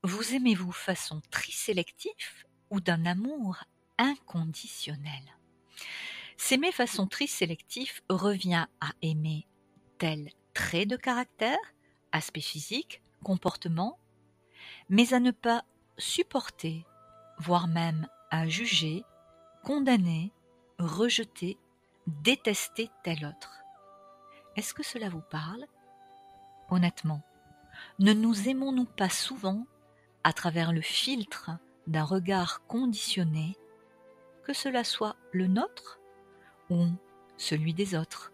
Vous aimez-vous façon trisélectif ou d'un amour inconditionnel? S'aimer façon trisélectif revient à aimer tel trait de caractère, aspect physique, comportement, mais à ne pas supporter, voire même à juger, condamner, rejeter, détester tel autre. Est-ce que cela vous parle? Honnêtement, ne nous aimons-nous pas souvent à travers le filtre d'un regard conditionné, que cela soit le nôtre ou celui des autres?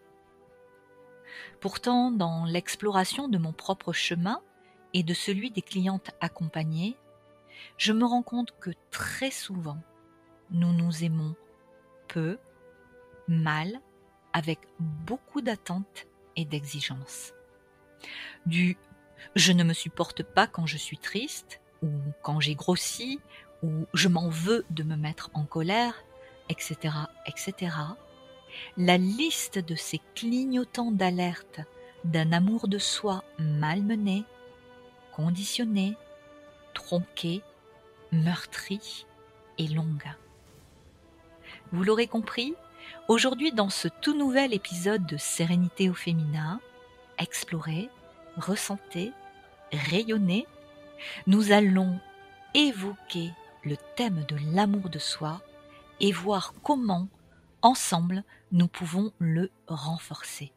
Pourtant, dans l'exploration de mon propre chemin et de celui des clientes accompagnées, je me rends compte que très souvent, nous nous aimons peu, mal, avec beaucoup d'attentes et d'exigences. Du « je ne me supporte pas quand je suis triste » ou quand j'ai grossi, ou je m'en veux de me mettre en colère, etc., etc. La liste de ces clignotants d'alerte d'un amour de soi malmené, conditionné, tronqué, meurtri est longue. Vous l'aurez compris, aujourd'hui dans ce tout nouvel épisode de Sérénité au féminin, explorez, ressentez, rayonnez, nous allons évoquer le thème de l'amour de soi et voir comment, ensemble, nous pouvons le renforcer.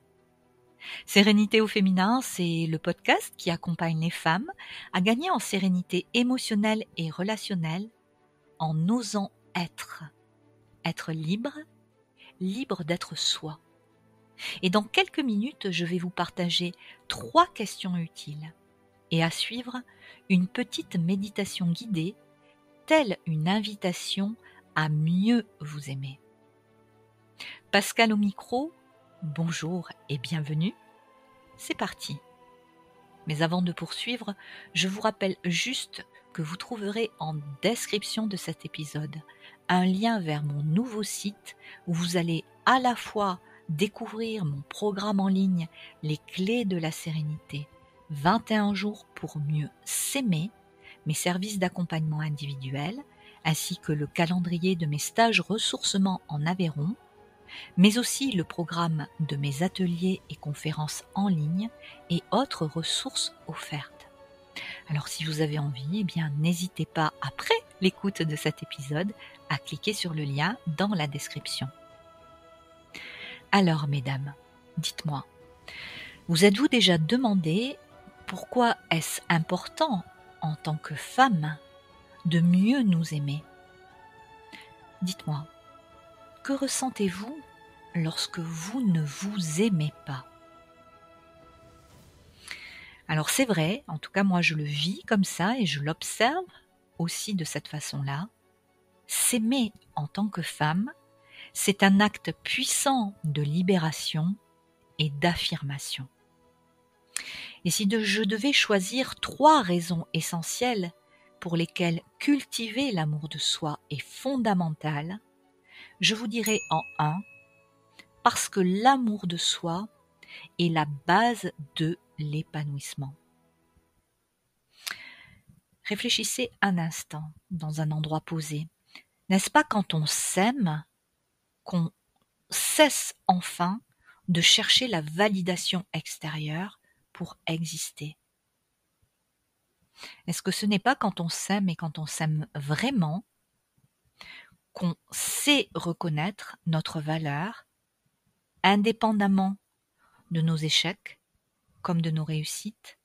Sérénité au féminin, c'est le podcast qui accompagne les femmes à gagner en sérénité émotionnelle et relationnelle en osant être libre, libre d'être soi. Et dans quelques minutes, je vais vous partager 3 questions utiles et à suivre une petite méditation guidée, telle une invitation à mieux vous aimer. Pascal au micro, bonjour et bienvenue. C'est parti. Mais avant de poursuivre, je vous rappelle juste que vous trouverez en description de cet épisode un lien vers mon nouveau site où vous allez à la fois découvrir mon programme en ligne Les clés de la sérénité, 21 jours pour mieux s'aimer, mes services d'accompagnement individuel, ainsi que le calendrier de mes stages ressourcement en Aveyron, mais aussi le programme de mes ateliers et conférences en ligne et autres ressources offertes. Alors si vous avez envie, eh bien n'hésitez pas après l'écoute de cet épisode à cliquer sur le lien dans la description. Alors mesdames, dites-moi, vous êtes-vous déjà demandé pourquoi est-ce important en tant que femme de mieux nous aimer? Dites-moi, que ressentez-vous lorsque vous ne vous aimez pas? Alors c'est vrai, en tout cas moi je le vis comme ça et je l'observe aussi de cette façon-là. S'aimer en tant que femme, c'est un acte puissant de libération et d'affirmation. Et si je devais choisir 3 raisons essentielles pour lesquelles cultiver l'amour de soi est fondamental, je vous dirais en 1, parce que l'amour de soi est la base de l'épanouissement. Réfléchissez un instant dans un endroit posé. N'est-ce pas quand on s'aime qu'on cesse enfin de chercher la validation extérieure pour exister? Est-ce que ce n'est pas quand on s'aime et quand on s'aime vraiment qu'on sait reconnaître notre valeur indépendamment de nos échecs comme de nos réussites,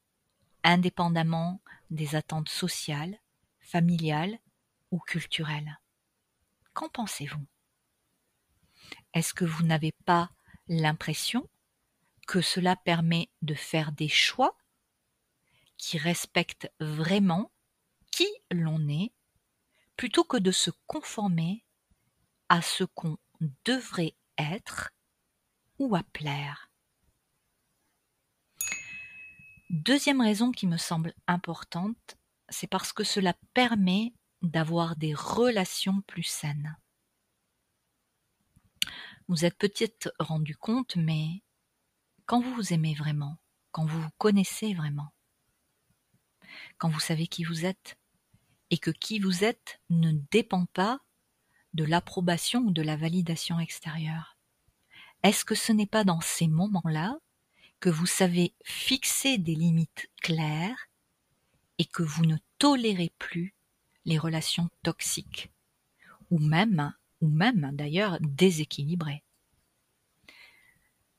indépendamment des attentes sociales, familiales ou culturelles? Qu'en pensez-vous? Est-ce que vous n'avez pas l'impression que cela permet de faire des choix qui respectent vraiment qui l'on est, plutôt que de se conformer à ce qu'on devrait être ou à plaire? Deuxième raison qui me semble importante, c'est parce que cela permet d'avoir des relations plus saines. Vous êtes peut-être rendu compte, mais quand vous vous aimez vraiment, quand vous vous connaissez vraiment, quand vous savez qui vous êtes et que qui vous êtes ne dépend pas de l'approbation ou de la validation extérieure? Est-ce que ce n'est pas dans ces moments-là que vous savez fixer des limites claires et que vous ne tolérez plus les relations toxiques ou même d'ailleurs déséquilibrées?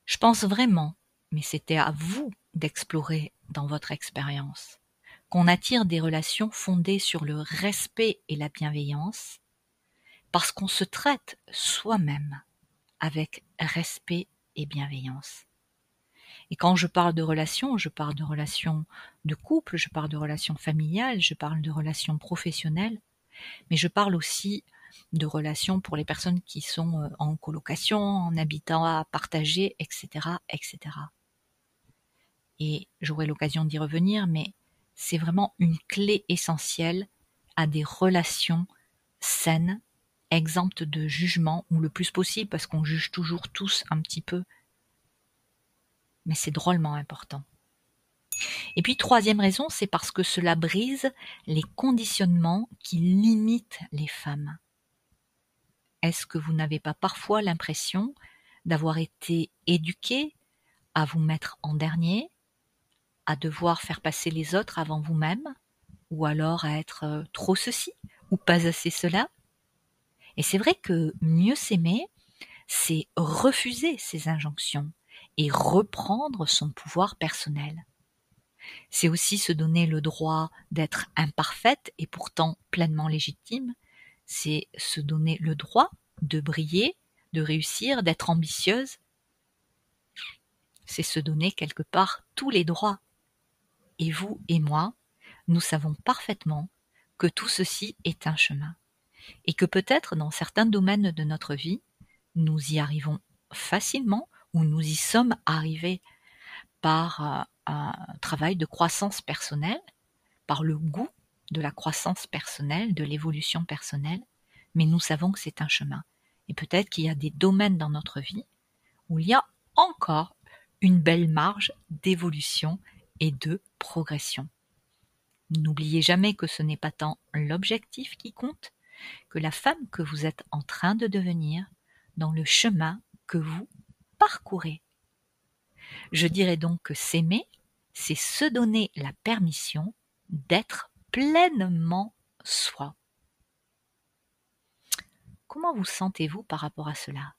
Je pense vraiment, mais c'était à vous d'explorer dans votre expérience, qu'on attire des relations fondées sur le respect et la bienveillance parce qu'on se traite soi-même avec respect et bienveillance. Et quand je parle de relations de couple, je parle de relations familiales, je parle de relations professionnelles, mais je parle aussi de relations pour les personnes qui sont en colocation, en habitat partagé, etc., etc. Et j'aurai l'occasion d'y revenir, mais c'est vraiment une clé essentielle à des relations saines, exemptes de jugement, ou le plus possible, parce qu'on juge toujours tous un petit peu, mais c'est drôlement important. Et puis troisième raison, c'est parce que cela brise les conditionnements qui limitent les femmes. Est-ce que vous n'avez pas parfois l'impression d'avoir été éduquée à vous mettre en dernier, à devoir faire passer les autres avant vous-même, ou alors à être trop ceci, ou pas assez cela? Et c'est vrai que mieux s'aimer, c'est refuser ces injonctions et reprendre son pouvoir personnel. C'est aussi se donner le droit d'être imparfaite et pourtant pleinement légitime. C'est se donner le droit de briller, de réussir, d'être ambitieuse. C'est se donner quelque part tous les droits. Et vous et moi, nous savons parfaitement que tout ceci est un chemin. Et que peut-être dans certains domaines de notre vie, nous y arrivons facilement ou nous y sommes arrivés par un travail de croissance personnelle, par le goût de la croissance personnelle, de l'évolution personnelle, mais nous savons que c'est un chemin. Et peut-être qu'il y a des domaines dans notre vie où il y a encore une belle marge d'évolution et de progression. N'oubliez jamais que ce n'est pas tant l'objectif qui compte que la femme que vous êtes en train de devenir dans le chemin que vous parcourez. Je dirais donc que s'aimer, c'est se donner la permission d'être pleinement soi. Comment vous sentez-vous par rapport à cela?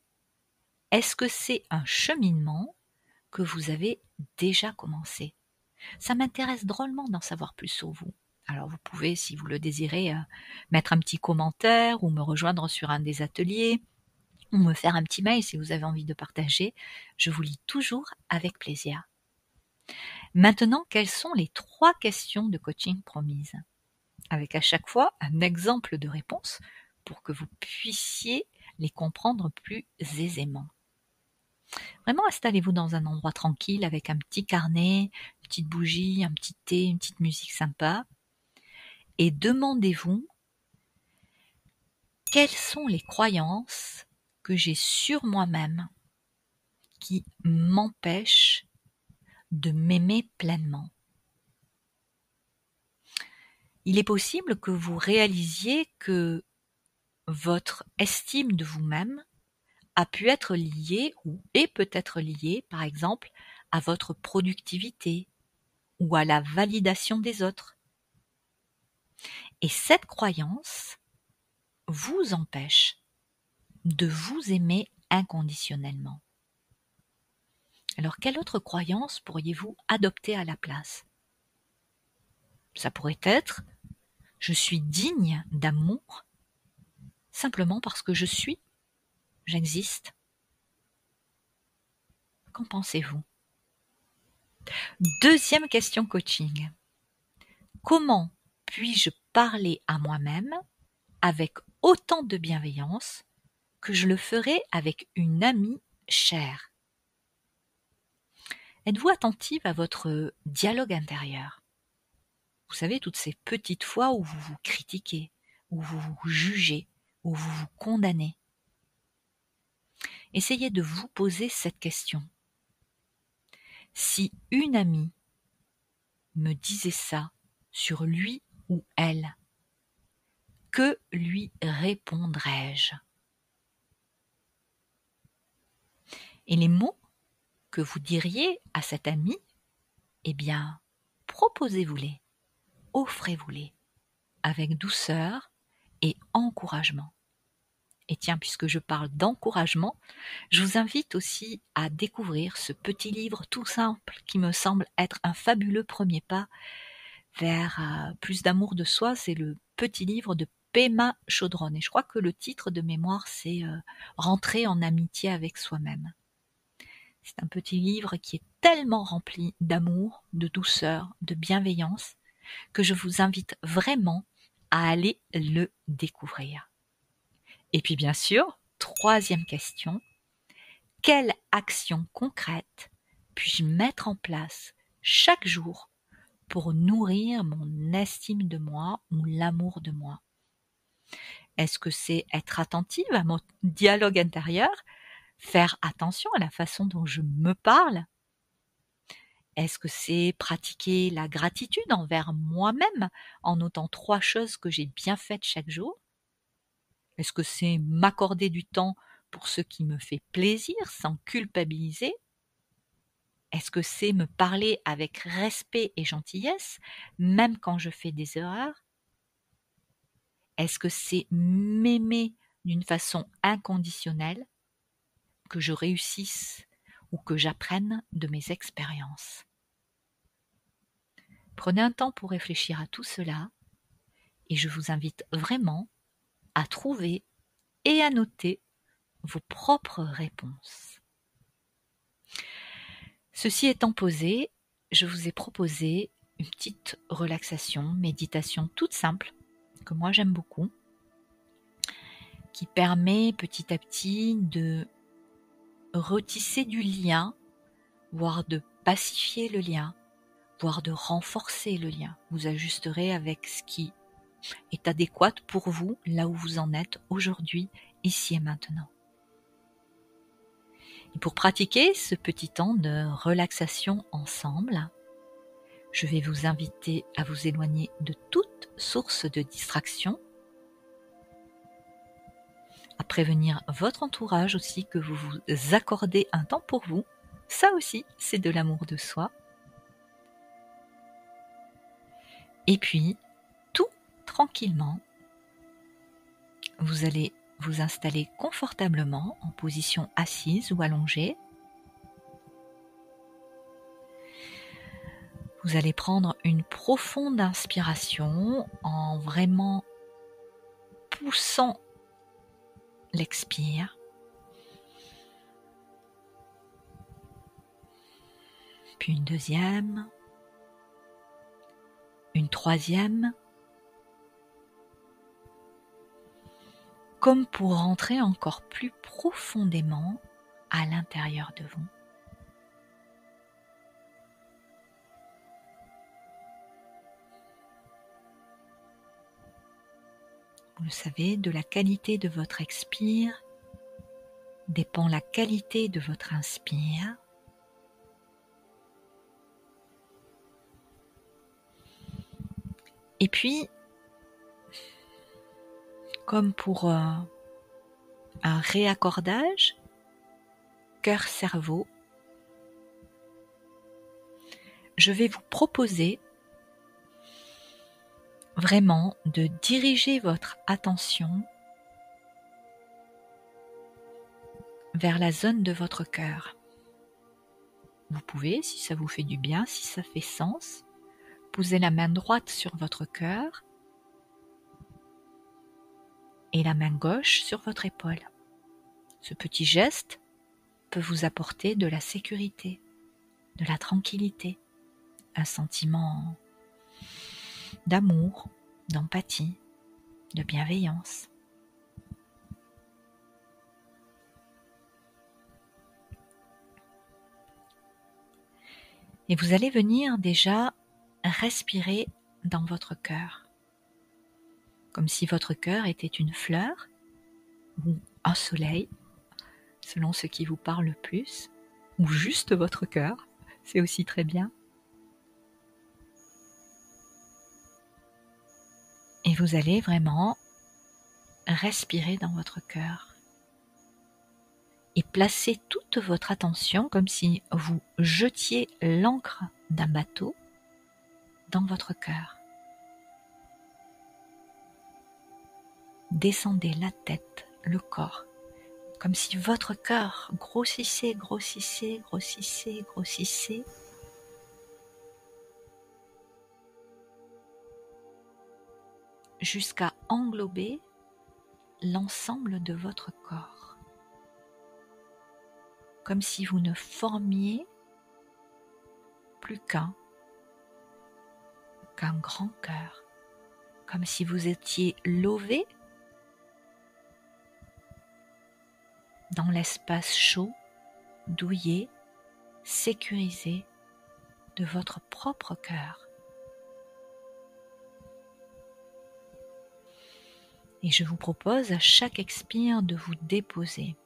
Est-ce que c'est un cheminement que vous avez déjà commencé? Ça m'intéresse drôlement d'en savoir plus sur vous. Alors vous pouvez, si vous le désirez, mettre un petit commentaire ou me rejoindre sur un des ateliers ou me faire un petit mail si vous avez envie de partager. Je vous lis toujours avec plaisir. Maintenant, quelles sont les 3 questions de coaching promises? Avec à chaque fois un exemple de réponse pour que vous puissiez les comprendre plus aisément. Vraiment, installez-vous dans un endroit tranquille avec un petit carnet, une petite bougie, un petit thé, une petite musique sympa et demandez-vous quelles sont les croyances que j'ai sur moi-même qui m'empêchent de m'aimer pleinement. Il est possible que vous réalisiez que votre estime de vous-même a pu être liée ou est peut-être liée, par exemple, à votre productivité ou à la validation des autres. Et cette croyance vous empêche de vous aimer inconditionnellement. Alors, quelle autre croyance pourriez-vous adopter à la place? Ça pourrait être « je suis digne d'amour simplement parce que je suis, j'existe ». Qu'en pensez-vous? Deuxième question coaching. Comment puis-je parler à moi-même avec autant de bienveillance que je le ferais avec une amie chère? Êtes-vous attentive à votre dialogue intérieur? Vous savez, toutes ces petites fois où vous vous critiquez, où vous vous jugez, où vous vous condamnez. Essayez de vous poser cette question. Si une amie me disait ça sur lui ou elle? Que lui répondrai-je? Et les mots que vous diriez à cet ami, eh bien, proposez-vous-les, offrez-vous-les avec douceur et encouragement. Et tiens, puisque je parle d'encouragement, je vous invite aussi à découvrir ce petit livre tout simple qui me semble être un fabuleux premier pas vers plus d'amour de soi. C'est le petit livre de Pema Chodron. Et je crois que le titre de mémoire, c'est Rentrer en amitié avec soi-même. C'est un petit livre qui est tellement rempli d'amour, de douceur, de bienveillance, que je vous invite vraiment à aller le découvrir. Et puis bien sûr, troisième question, quelle action concrète puis-je mettre en place chaque jour pour nourrir mon estime de moi ou l'amour de moi? Est-ce que c'est être attentive à mon dialogue intérieur, faire attention à la façon dont je me parle? Est-ce que c'est pratiquer la gratitude envers moi-même en notant 3 choses que j'ai bien faites chaque jour? Est-ce que c'est m'accorder du temps pour ce qui me fait plaisir sans culpabiliser? Est-ce que c'est me parler avec respect et gentillesse, même quand je fais des erreurs? Est-ce que c'est m'aimer d'une façon inconditionnelle, que je réussisse ou que j'apprenne de mes expériences? Prenez un temps pour réfléchir à tout cela et je vous invite vraiment à trouver et à noter vos propres réponses. Ceci étant posé, je vous ai proposé une petite relaxation, méditation toute simple, que moi j'aime beaucoup, qui permet petit à petit de retisser du lien, voire de pacifier le lien, voire de renforcer le lien. Vous ajusterez avec ce qui est adéquat pour vous, là où vous en êtes aujourd'hui, ici et maintenant. Et pour pratiquer ce petit temps de relaxation ensemble, je vais vous inviter à vous éloigner de toute source de distraction, à prévenir votre entourage aussi que vous vous accordez un temps pour vous. Ça aussi, c'est de l'amour de soi. Et puis, tout tranquillement, vous allez vous installer confortablement en position assise ou allongée. Vous allez prendre une profonde inspiration en vraiment poussant l'expire. Puis une deuxième, une troisième, comme pour rentrer encore plus profondément à l'intérieur de vous. Vous le savez, de la qualité de votre expire dépend la qualité de votre inspire. Et puis, comme pour un réaccordage, cœur-cerveau, je vais vous proposer vraiment de diriger votre attention vers la zone de votre cœur. Vous pouvez, si ça vous fait du bien, si ça fait sens, poser la main droite sur votre cœur et la main gauche sur votre épaule. Ce petit geste peut vous apporter de la sécurité, de la tranquillité, un sentiment d'amour, d'empathie, de bienveillance. Et vous allez venir déjà respirer dans votre cœur, comme si votre cœur était une fleur ou un soleil, selon ce qui vous parle le plus, ou juste votre cœur, c'est aussi très bien. Et vous allez vraiment respirer dans votre cœur et placer toute votre attention comme si vous jetiez l'ancre d'un bateau dans votre cœur. Descendez la tête, le corps, comme si votre cœur grossissait, grossissait, grossissait, grossissait, jusqu'à englober l'ensemble de votre corps. Comme si vous ne formiez plus qu'un grand cœur, comme si vous étiez lové dans l'espace chaud, douillet, sécurisé de votre propre cœur. Et je vous propose à chaque expire de vous déposer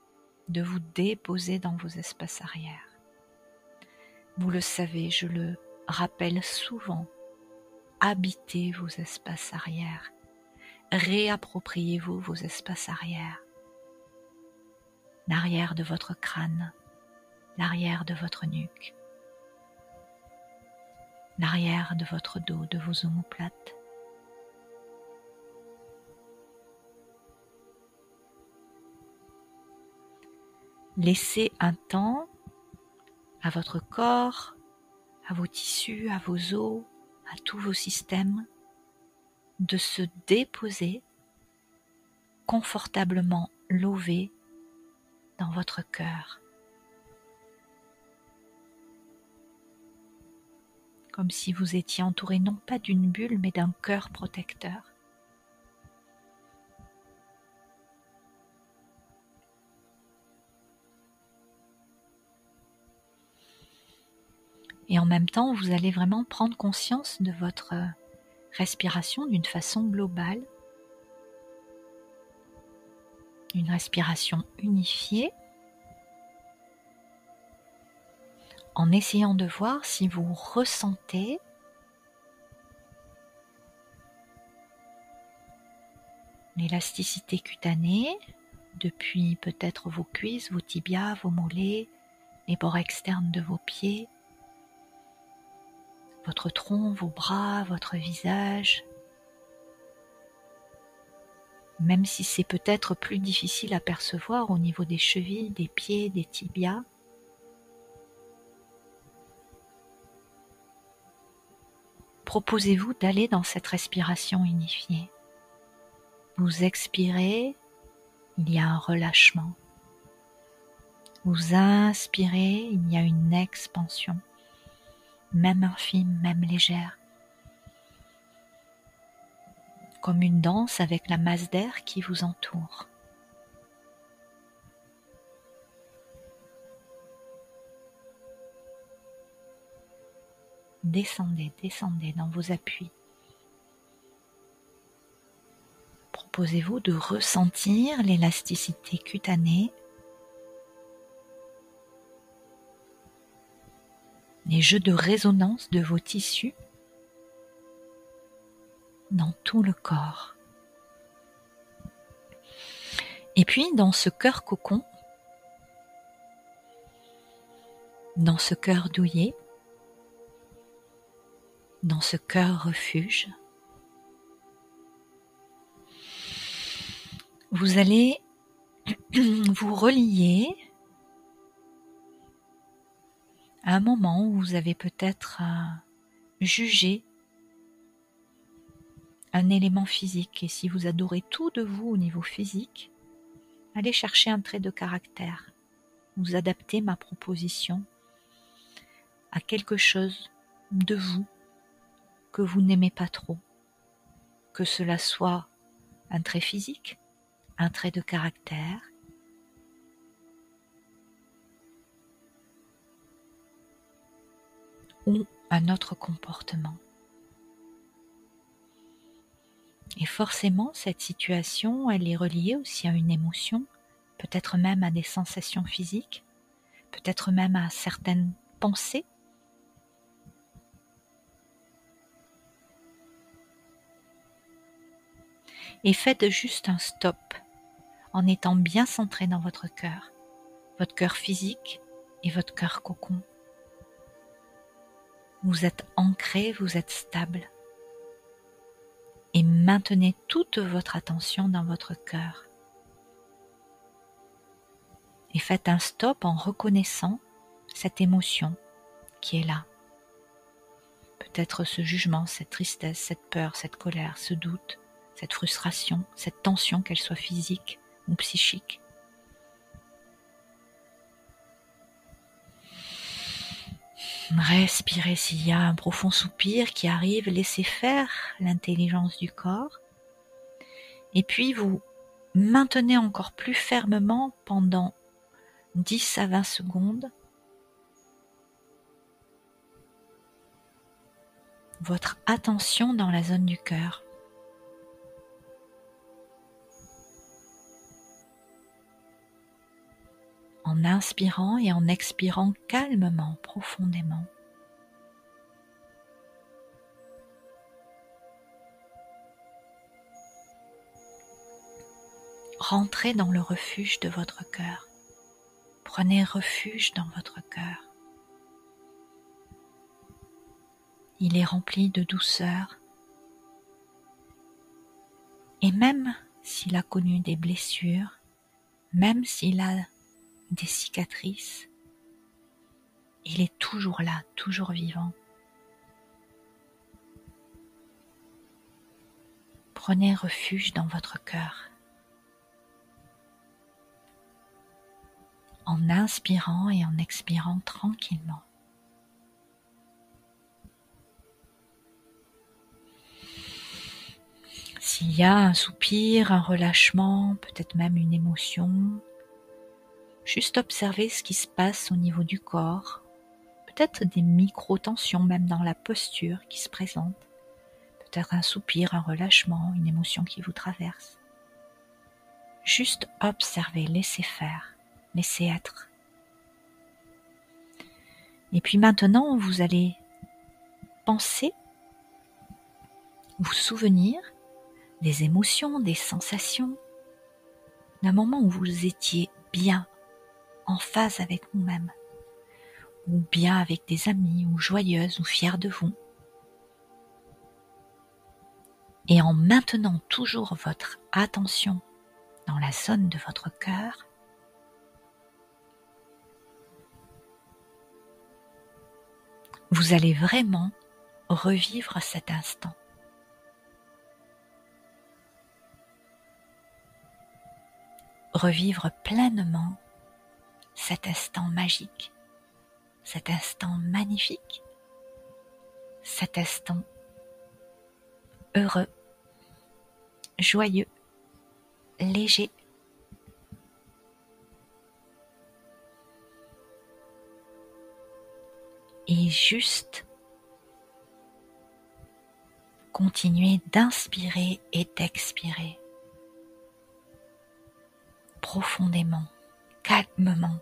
dans vos espaces arrière. Vous le savez, je le rappelle souvent, habitez vos espaces arrière, réappropriez-vous vos espaces arrière, l'arrière de votre crâne, l'arrière de votre nuque, l'arrière de votre dos, de vos omoplates. Laissez un temps à votre corps, à vos tissus, à vos os, à tous vos systèmes, de se déposer confortablement lové dans votre cœur. Comme si vous étiez entouré non pas d'une bulle, mais d'un cœur protecteur. Et en même temps, vous allez vraiment prendre conscience de votre respiration d'une façon globale. Une respiration unifiée, en essayant de voir si vous ressentez l'élasticité cutanée depuis peut-être vos cuisses, vos tibias, vos mollets, les bords externes de vos pieds, votre tronc, vos bras, votre visage. Même si c'est peut-être plus difficile à percevoir au niveau des chevilles, des pieds, des tibias. Proposez-vous d'aller dans cette respiration unifiée. Vous expirez, il y a un relâchement. Vous inspirez, il y a une expansion, même infime, même légère. Comme une danse avec la masse d'air qui vous entoure. Descendez, descendez dans vos appuis. Proposez-vous de ressentir l'élasticité cutanée, les jeux de résonance de vos tissus dans tout le corps. Et puis dans ce cœur cocon, dans ce cœur douillet, dans ce cœur refuge, vous allez vous relier à un moment où vous avez peut-être jugé un élément physique. Et si vous adorez tout de vous au niveau physique, allez chercher un trait de caractère. Vous adaptez ma proposition à quelque chose de vous que vous n'aimez pas trop. Que cela soit un trait physique, un trait de caractère, ou un autre comportement. Et forcément, cette situation, elle est reliée aussi à une émotion, peut-être même à des sensations physiques, peut-être même à certaines pensées. et faites juste un stop en étant bien centré dans votre cœur physique et votre cœur cocon. Vous êtes ancré, vous êtes stable. Et maintenez toute votre attention dans votre cœur. Et faites un stop en reconnaissant cette émotion qui est là. Peut-être ce jugement, cette tristesse, cette peur, cette colère, ce doute, cette frustration, cette tension, qu'elle soit physique ou psychique. Respirez s'il y a un profond soupir qui arrive, laissez faire l'intelligence du corps. Et puis vous maintenez encore plus fermement pendant 10 à 20 secondes votre attention dans la zone du cœur. En inspirant et en expirant calmement, profondément. Rentrez dans le refuge de votre cœur. Prenez refuge dans votre cœur. Il est rempli de douceur. Et même s'il a connu des blessures, même s'il a des cicatrices, il est toujours là, toujours vivant. Prenez refuge dans votre cœur. En inspirant et en expirant tranquillement. S'il y a un soupir, un relâchement, peut-être même une émotion, juste observez ce qui se passe au niveau du corps, peut-être des micro-tensions même dans la posture qui se présente, peut-être un soupir, un relâchement, une émotion qui vous traverse. Juste observez, laissez faire, laissez être. Et puis maintenant, vous allez penser, vous souvenir des émotions, des sensations, d'un moment où vous étiez bien, en phase avec vous-même, ou bien avec des amis, ou joyeuse, ou fière de vous. Et en maintenant toujours votre attention dans la zone de votre cœur, vous allez vraiment revivre cet instant. Revivre pleinement cet instant magique, cet instant magnifique, cet instant heureux, joyeux, léger. Et juste continuer d'inspirer et d'expirer profondément, calmement.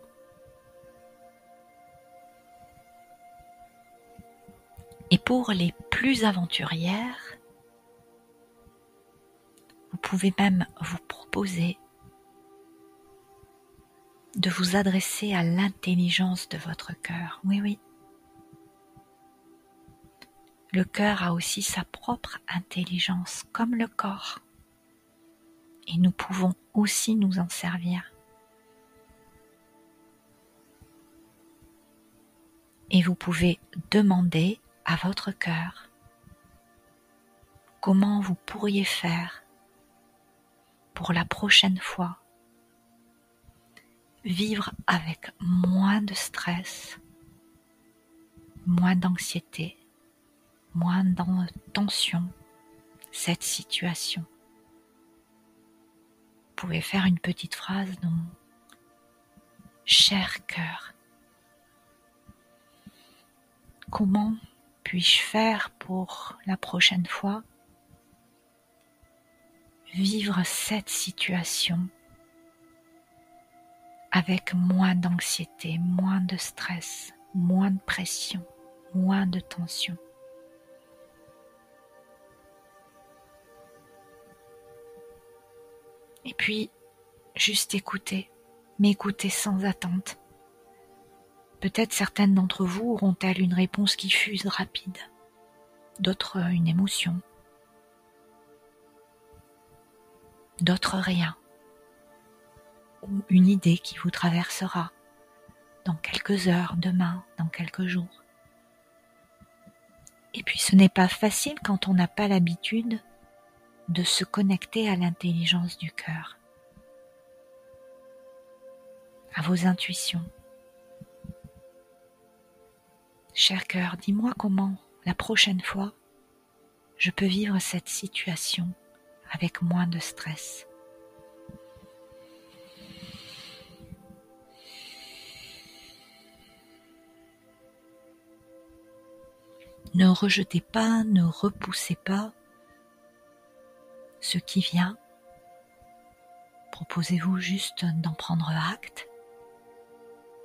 Et pour les plus aventurières, vous pouvez même vous proposer de vous adresser à l'intelligence de votre cœur. Oui, oui. Le cœur a aussi sa propre intelligence, comme le corps. Et nous pouvons aussi nous en servir. Et vous pouvez demander à votre cœur comment vous pourriez faire pour la prochaine fois vivre avec moins de stress, moins d'anxiété, moins de tension cette situation. Vous pouvez faire une petite phrase dont cher cœur, comment puis-je faire pour la prochaine fois vivre cette situation avec moins d'anxiété, moins de stress, moins de pression, moins de tension. Et puis, juste écouter, mais écouter sans attente. Peut-être certaines d'entre vous auront-elles une réponse qui fuse rapide, d'autres une émotion, d'autres rien, ou une idée qui vous traversera dans quelques heures, demain, dans quelques jours. Et puis ce n'est pas facile quand on n'a pas l'habitude de se connecter à l'intelligence du cœur, à vos intuitions. Cher cœur, dis-moi comment, la prochaine fois, je peux vivre cette situation avec moins de stress. Ne rejetez pas, ne repoussez pas ce qui vient. Proposez-vous juste d'en prendre acte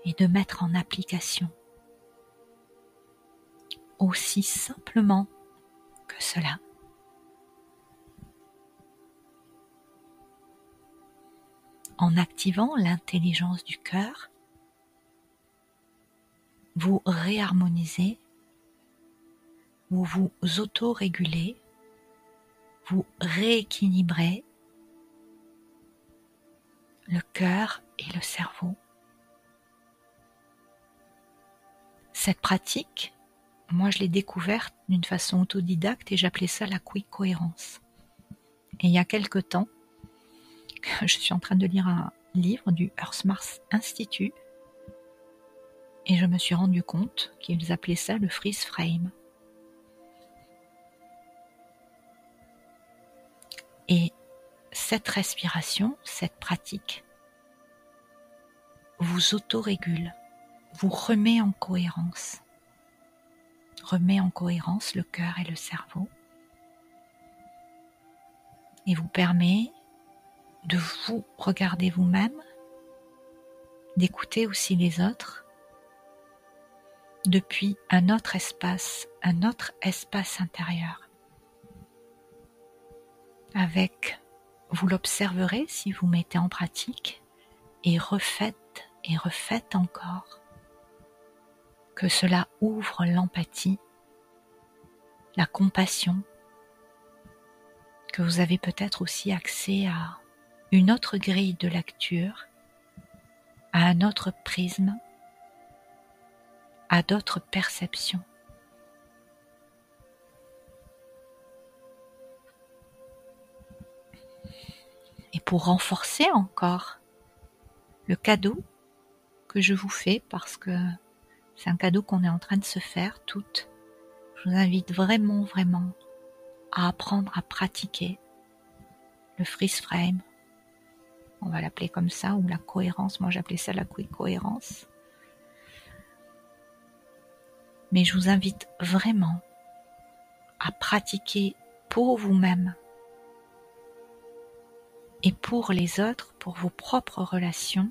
et de mettre en application. Aussi simplement que cela. En activant l'intelligence du cœur, vous réharmonisez, vous vous auto-régulez, vous rééquilibrez le cœur et le cerveau. Cette pratique, moi je l'ai découverte d'une façon autodidacte et j'appelais ça la quick cohérence. Et il y a quelque temps, je suis en train de lire un livre du Earth Mars Institute et je me suis rendu compte qu'ils appelaient ça le freeze frame. Et cette respiration, cette pratique, vous autorégule, vous remet en cohérence le cœur et le cerveau et vous permet de vous regarder vous-même, d'écouter aussi les autres depuis un autre espace intérieur. Avec, vous l'observerez si vous mettez en pratique et refaites encore. Que cela ouvre l'empathie, la compassion, que vous avez peut-être aussi accès à une autre grille de lecture, à un autre prisme, à d'autres perceptions. Et pour renforcer encore le cadeau que je vous fais, parce que c'est un cadeau qu'on est en train de se faire toutes, je vous invite vraiment à apprendre à pratiquer le freeze frame, on va l'appeler comme ça, ou la cohérence, moi j'appelais ça la quick cohérence. Mais je vous invite vraiment à pratiquer pour vous-même et pour les autres, pour vos propres relations,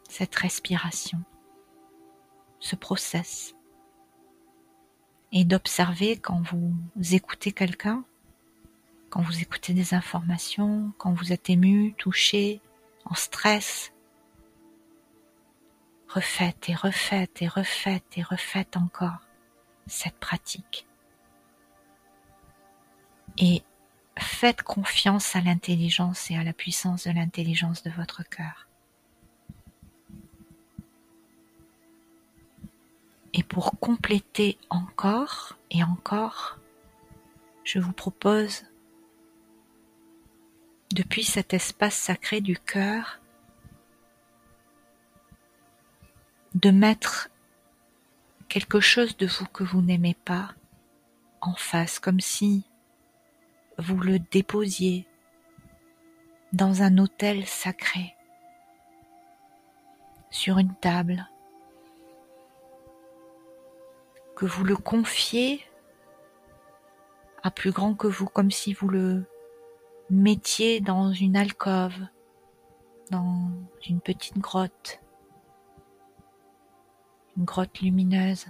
cette respiration, ce process, et d'observer quand vous écoutez quelqu'un, quand vous écoutez des informations, quand vous êtes ému, touché, en stress, refaites encore cette pratique. Et faites confiance à l'intelligence et à la puissance de l'intelligence de votre cœur. Et pour compléter encore et encore, je vous propose, depuis cet espace sacré du cœur, de mettre quelque chose de vous que vous n'aimez pas en face, comme si vous le déposiez dans un autel sacré, sur une table, que vous le confiez à plus grand que vous, comme si vous le mettiez dans une alcôve, dans une petite grotte, une grotte lumineuse,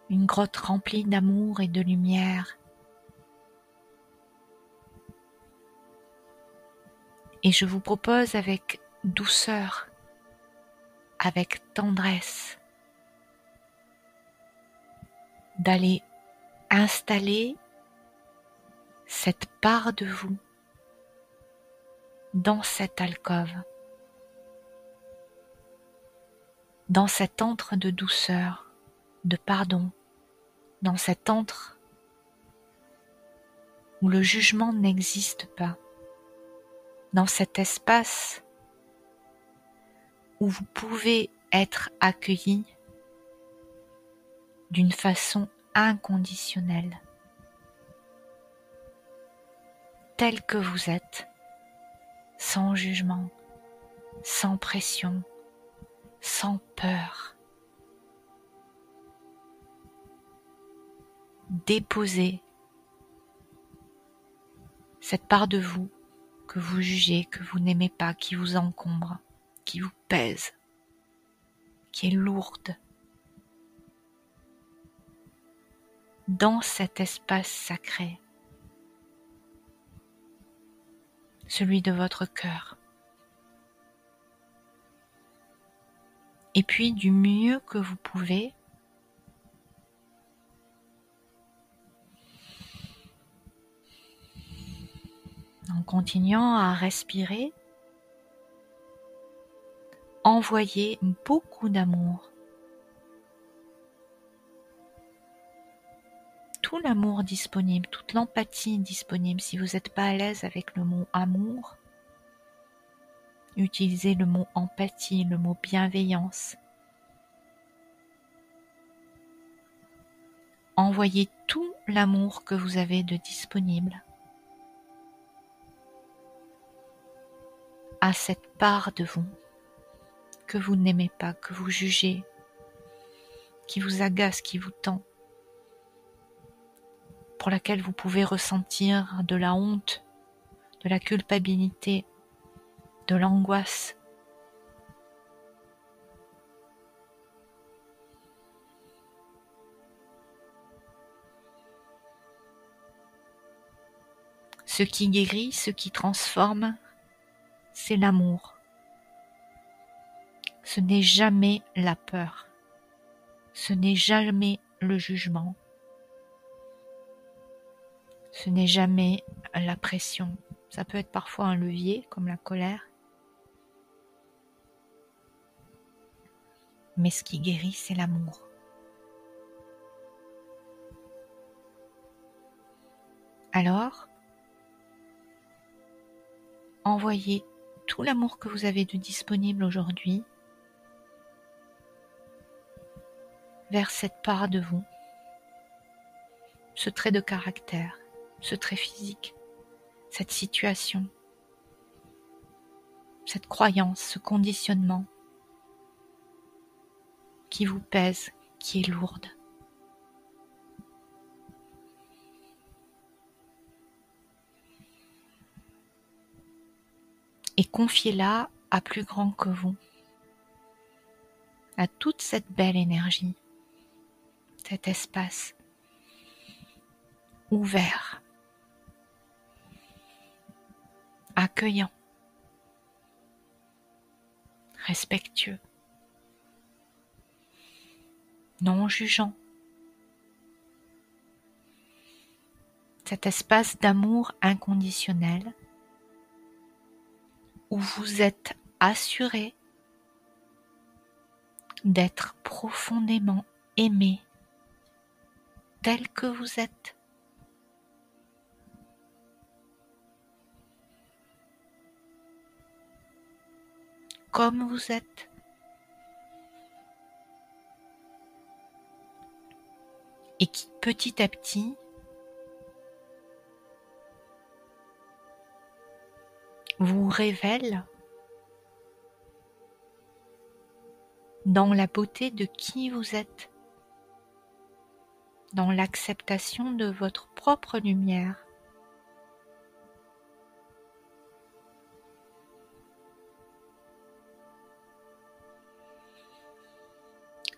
une grotte remplie d'amour et de lumière. Et je vous propose avec douceur, avec tendresse, d'aller installer cette part de vous dans cette alcôve, dans cet antre de douceur, de pardon, dans cet antre où le jugement n'existe pas, dans cet espace où vous pouvez être accueilli d'une façon inconditionnelle, tel que vous êtes, sans jugement, sans pression, sans peur. Déposez cette part de vous que vous jugez, que vous n'aimez pas, qui vous encombre, qui vous pèse, qui est lourde, dans cet espace sacré, celui de votre cœur. Et puis du mieux que vous pouvez, en continuant à respirer, envoyez beaucoup d'amour. Tout l'amour disponible, toute l'empathie disponible. Si vous n'êtes pas à l'aise avec le mot amour, utilisez le mot empathie, le mot bienveillance. Envoyez tout l'amour que vous avez de disponible à cette part de vous que vous n'aimez pas, que vous jugez, qui vous agace, qui vous tend, pour laquelle vous pouvez ressentir de la honte, de la culpabilité, de l'angoisse. Ce qui guérit, ce qui transforme, c'est l'amour. Ce n'est jamais la peur. Ce n'est jamais le jugement. Ce n'est jamais la pression. Ça peut être parfois un levier, comme la colère. Mais ce qui guérit, c'est l'amour. Alors, envoyez tout l'amour que vous avez de disponible aujourd'hui vers cette part de vous, ce trait de caractère, ce trait physique, cette situation, cette croyance, ce conditionnement qui vous pèse, qui est lourde. Et confiez-la à plus grand que vous, à toute cette belle énergie, cet espace ouvert, accueillant, respectueux, non jugeant. Cet espace d'amour inconditionnel où vous êtes assuré d'être profondément aimé tel que vous êtes. Comme vous êtes. Et qui petit à petit vous révèle dans la beauté de qui vous êtes, dans l'acceptation de votre propre lumière.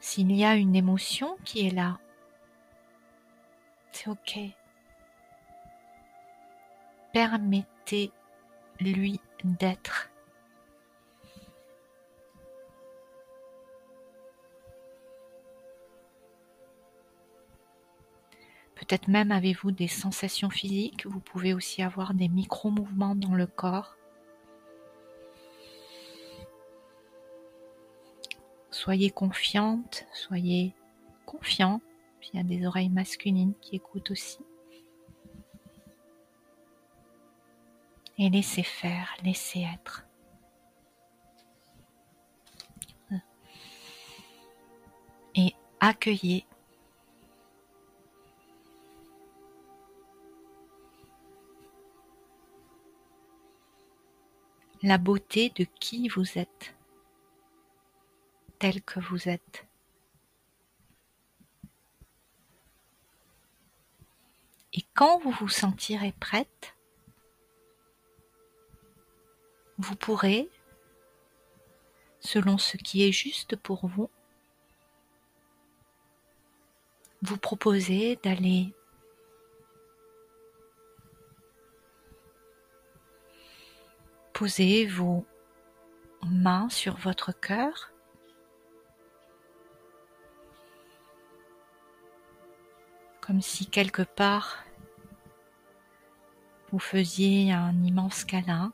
S'il y a une émotion qui est là, C'est ok. Permettez-lui d'être. Peut-être même avez-vous des sensations physiques, vous pouvez aussi avoir des micro-mouvements dans le corps. Soyez confiante, soyez confiant. Il y a des oreilles masculines qui écoutent aussi. Et laissez faire, laissez être. Et accueillez. La beauté de qui vous êtes, tel que vous êtes. Et quand vous vous sentirez prête, vous pourrez, selon ce qui est juste pour vous, vous proposer d'aller poser vos mains sur votre cœur, comme si quelque part vous faisiez un immense câlin,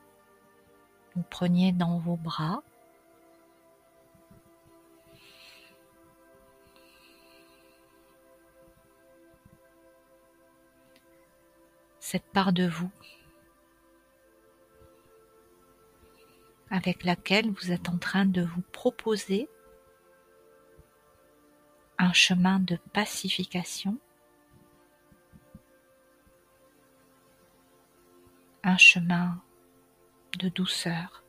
vous preniez dans vos bras. Cette part de vous avec laquelle vous êtes en train de vous proposer un chemin de pacification, un chemin de douceur.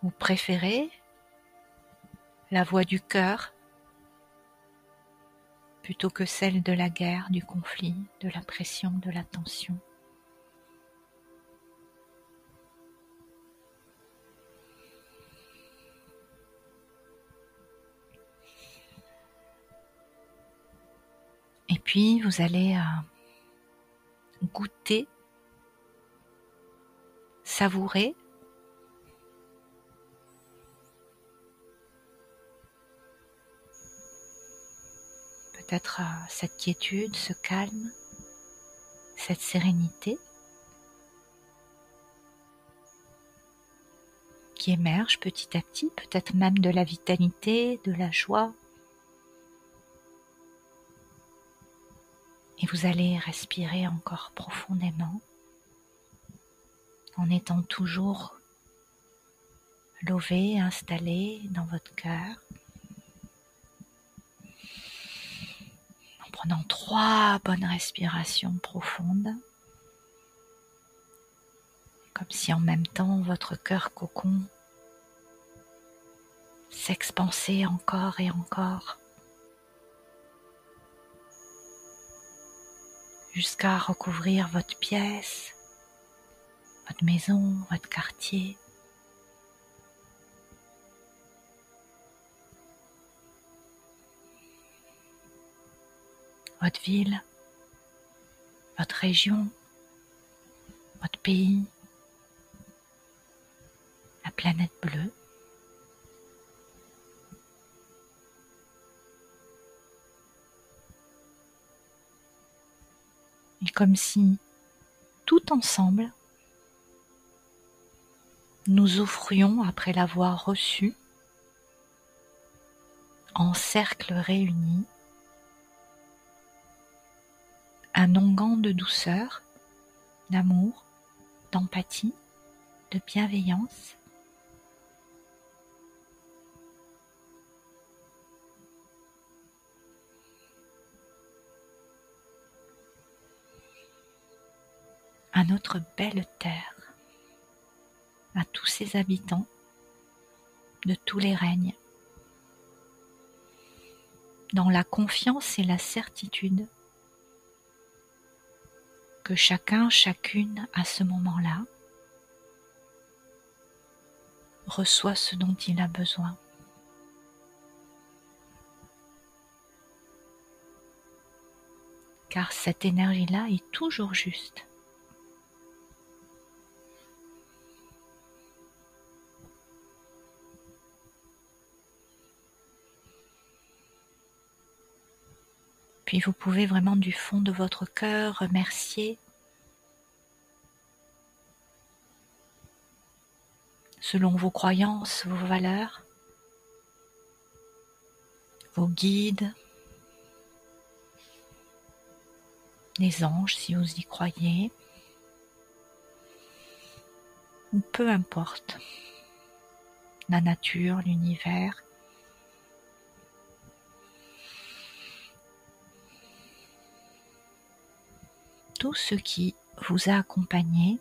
Vous préférez la voix du cœur plutôt que celle de la guerre, du conflit, de la pression, de la tension. Et puis vous allez goûter, savourer peut-être cette quiétude, ce calme, cette sérénité qui émerge petit à petit, peut-être même de la vitalité, de la joie. Et vous allez respirer encore profondément en étant toujours lové, installé dans votre cœur. En prenant 3 bonnes respirations profondes. Comme si en même temps votre cœur cocon s'expansait encore et encore. Jusqu'à recouvrir votre pièce, votre maison, votre quartier. Votre ville, votre région, votre pays, la planète bleue. Et comme si, tout ensemble, nous offrions, après l'avoir reçu, en cercle réuni, un onguent de douceur, d'amour, d'empathie, de bienveillance. À notre belle terre, à tous ses habitants de tous les règnes, dans la confiance et la certitude que chacun, chacune à ce moment-là reçoit ce dont il a besoin. car cette énergie-là est toujours juste. Puis vous pouvez vraiment du fond de votre cœur remercier selon vos croyances, vos valeurs, vos guides, les anges si vous y croyez, ou peu importe, la nature, l'univers. Tout ce qui vous a accompagné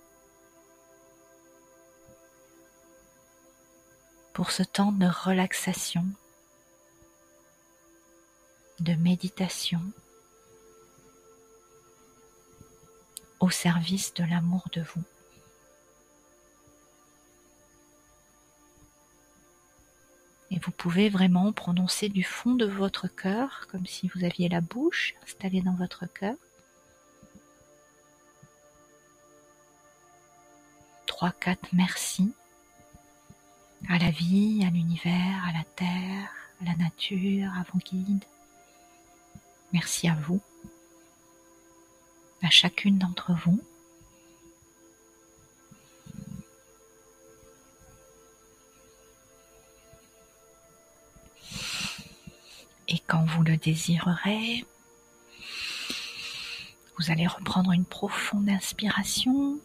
pour ce temps de relaxation, de méditation, au service de l'amour de vous. Et vous pouvez vraiment prononcer du fond de votre cœur, comme si vous aviez la bouche installée dans votre cœur. 3-4 merci à la vie, à l'univers, à la terre, à la nature, à vos guides. Merci à vous, à chacune d'entre vous. Et quand vous le désirerez, vous allez reprendre une profonde inspiration.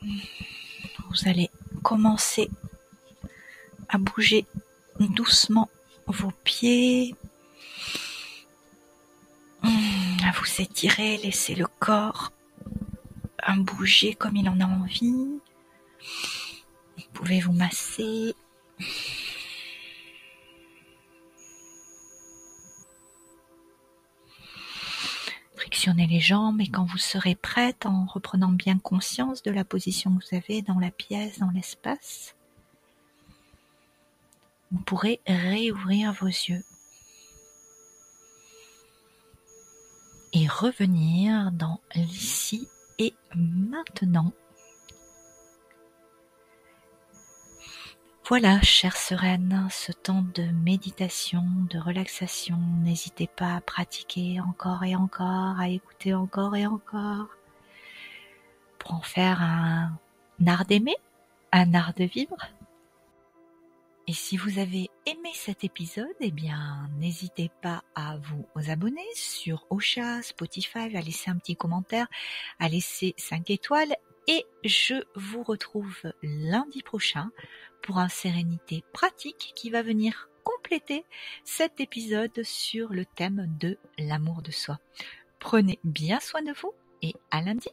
Vous allez commencer à bouger doucement vos pieds, à vous étirer, laisser le corps à bouger comme il en a envie. Vous pouvez vous masser. Frictionnez les jambes et quand vous serez prête, en reprenant bien conscience de la position que vous avez dans la pièce, dans l'espace, vous pourrez réouvrir vos yeux et revenir dans l'ici et maintenant. Voilà, chère sereine, ce temps de méditation, de relaxation, n'hésitez pas à pratiquer encore et encore, à écouter encore et encore, pour en faire un art d'aimer, un art de vivre. Et si vous avez aimé cet épisode, eh bien, n'hésitez pas à vous abonner sur Ocha, Spotify, à laisser un petit commentaire, à laisser 5 étoiles. Et je vous retrouve lundi prochain pour un sérénité pratique qui va venir compléter cet épisode sur le thème de l'amour de soi. Prenez bien soin de vous et à lundi.